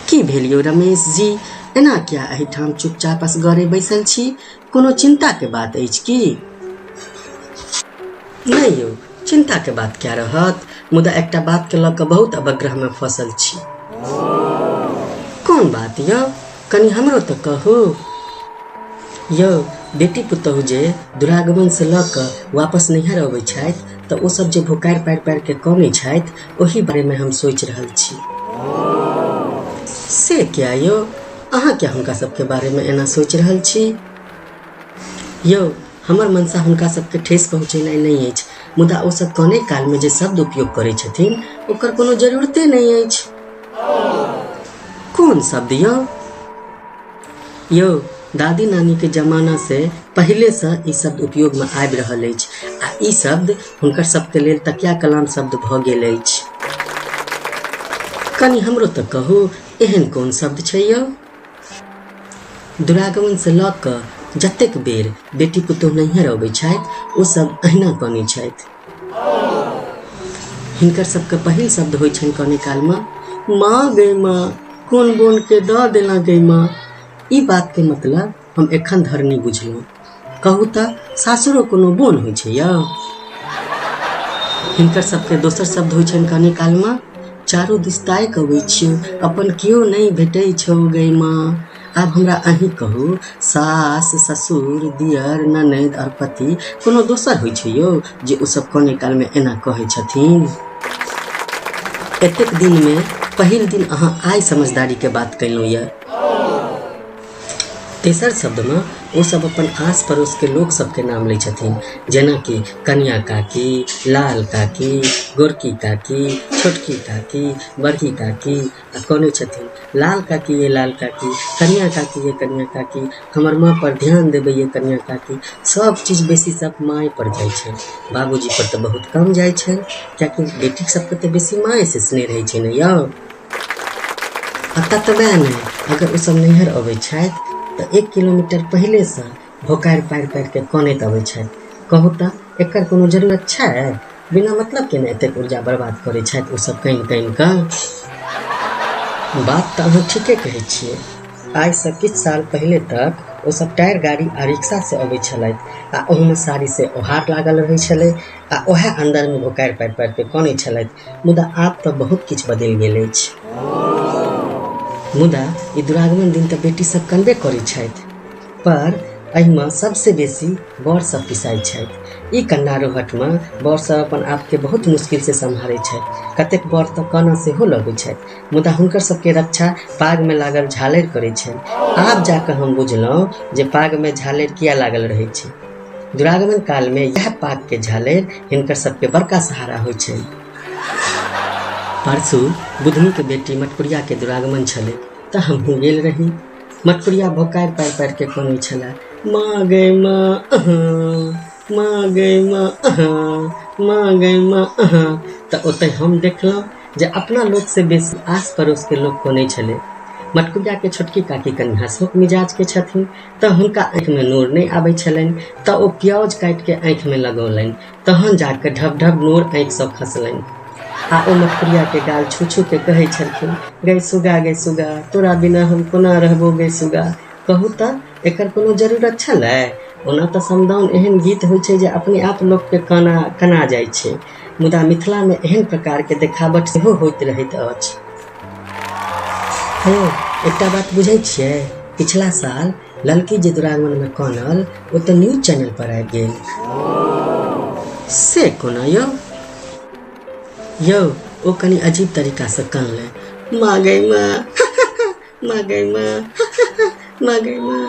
की भेलियो रमेश जी, एना क्या एहिठाम चुपचाप असगरे बैसल छी? कोनो चिंता के बात अछि की? नहीं यौ, चिंता के बात क्या रहत, मुदा एकटा बात के लऽ कऽ बहुत अवग्रह में फंसल छी। कोन बात यौ, कनी हमरो तऽ कहू। यौ, बेटी पुतहु जे दुरागमन से लऽ कऽ वापस नैहर अबै छथि तऽ ओ सब जे भुकारि पारि पारि के कनै छथि, ओही बारे में हम सोचि रहल छी। से क्या यौ, अहाँ क्या हुनका सबके बारे में एना सोचि रहल छी? यौ, हमर मनसा हुनका सबके ठेस पहुँचेनाइ नहीं अछि, मुदा ओ सब कने काल में जे शब्द उपयोग करै छथिन ओकर कोनो जरूरते नहीं अछि। कोन शब्द यौ? यौ, दादी नानी के जमाना से पहले से ई शब्द उपयोग में आबि रहल अछि आ ई शब्द हुनकर सबके लेल तकिया कलाम शब्द भऽ गेल अछि। कनी हमरो तऽ कहू, एहन कोन शब्द छै यौ? दुरागमन से लऽ कऽ जतेक बेर बेटी पुतहु नैहर अबै छथि ओ सब अहिना कनै छथि। हिनकर सबके पहिल शब्द होइ छनि कने काल में, माँ गै माँ, कोन बोन के दऽ देला गै माँ। ई बात के मतलब हम एखन धरि नहीं बुझलहुँ। कहू तऽ सासुरो कोनो बोन होइ छै यौ? हिनकर सबके दोसर शब्द होइ छनि कने काल में, चारू दिस ताकि अबै छियौ, अपन केओ नहीं भेटै छौ गै माँ। आब हमरा अहीं कहू, सास ससुर दियर ननद और पति कोनो दोसर होइ छै यौ जे ओ सब कने काल में एना कहै छथिन? एतेक दिन में पहिल दिन अहाँ आइ समझदारी के बात कयलहुँ यऽ। तेसर शब्द में वो सब अपन आस पड़ोस के लोग सबके नाम लै छथिन, जेना कि कनिया काकी, लाल काकी, गोरकी काकी, छोटकी काकी, बड़की काकी, आ कहने छथिन, लाल काकी ये लाल काकी, कनिया काकी ये कनिया काकी, हमर माँ पर ध्यान देबै ये कनिया काकी। सब चीज बेसी सब माए पर जाइ छै, बाबूजी पर तऽ बहुत कम जाइ छै, कियाकि बेटी सबके तऽ बेसी माए से स्नेह रहै छै ने यौ। आ ततबे नहीं, अगर ओ सब नैहर अबै छथि तऽ 1 किलोमीटर पहले से भोकारि पारि पारि के कनैत अबै छथि। कहू तऽ एकर कोनो जरूरत छै? बिना मतलब के ने एतेक ऊर्जा बर्बाद करै छथि ओ सब कानि कानि कऽ। बात तऽ अहाँ ठीके कहै छियै। आइ से किछु साल पहले तक ओ सब टायर गाड़ी आ रिक्शा से अबै छलथि आ ओहूमे साड़ी से ओहार लागल रहै छलै आ ओहे अंदर में भोकारि पारि पारि के कनै छलथि। मुदा आब तऽ बहुत किछु बदलि गेल अछि। मुदा ई दुरागमन दिन तऽ बेटी सब कनबे करै छथि, पर एहिमे सबसे बेसी बर सब पिसाई छथि। ई कन्नारोहट में बर सब अपन आप के बहुत मुश्किल से सम्हारै छथि। कतेक बर तऽ काना सेहो लगै छथि, मुदा हुनकर सबके रक्षा पाग में लागल झालरि करै छनि। आब जाके हम बुझलहुँ जे पाग में झालरि किया लागल रहै छै। दुरागमन काल में यह पाग के झालरि हिनकर सबके बड़का सहारा होइ छै। परसू बुधनी के बेटी मटकुरिया के दुरागमन छलै तऽ हमहूँ गेल रही। मटकुरिया भोकारि पारि पारि के कनै छलै, माँ गै माँ अहाँ, माँ गै माँ अहाँ, माँ गै माँ अहाँ। तऽ ओतय हम देखलहुँ जे अपना लोक से बेसी आस पड़ोस के लोक कनै छलै। मटकुरिया के छोटकी काकी कनि हंसमुख मिजाज के छथिन तऽ हुनका आँखि में नोर नहीं आबै छलनि, तऽ ओ प्याज काटि के आँखि में लगौलनि, तहन जाके ढब ढब नोर आँखि सँ खसलनि। आ ओ मटकुरिया के गाल छू छू के कहै छलखिन, गै सुगा, तोरा बिना हम कोना रहबो गै सुगा। कहू तऽ एकर कोनो जरूरत छलै? ओना तऽ समदाउन एहन गीत होइ छै जे अपने आप लोक के कना जाइ छै, मुदा मिथिला में एहन प्रकार के देखावट सेहो होइत रहैत अछि। हे, एकटा बात बुझै छियै? पिछला साल ललकी जे दुरागमन में कानल ओ तऽ न्यूज चैनल पर आबि गेल। से कोना यौ? यौ, ओ कनी अजीब तरीका से कानलै, माँ गै माँ, माँ गै माँ, माँ गै माँ।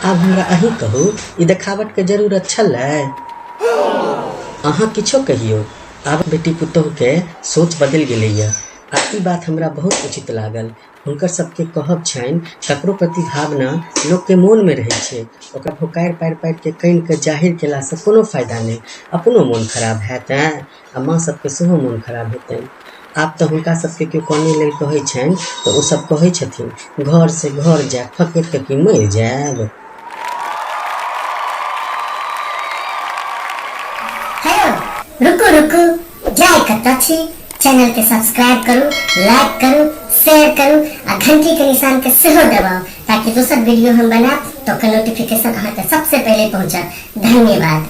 आब हमरा अहीं कहू, ई देखावट के जरूरत छलै? अहाँ किछो कहियौ, आब बेटी पुतहु के सोच बदलि गेलैया आ ई बात हमरा बहुत उचित लागल। हुनकर सबके कहब छनि, ककरो प्रति भावना लोक के मोन में रहै छै, ओकरा भोकारि पारि पारि के कानि के जाहिर केला से कोनो फायदा नहीं। अपनो मोन खराब हैत आ माँ सबके सेहो मोन खराब हेतनि। आब तऽ हुनका सबके केओ कानै लेल कहै छनि तऽ ओ सब कहै छथिन, घर से घर जायब फकैर के कि मरि जायब। रुकू रुकू, जाय कतऽ छी? चैनल के सब्सक्राइब करू, लाइक करू, शेयर करू आ घंटी के निशान के सेहो दबाओ ताकि दोसर वीडियो हम बनाब तो नोटिफिकेशन अहाँ के सबसे पहले पहुंचत। धन्यवाद।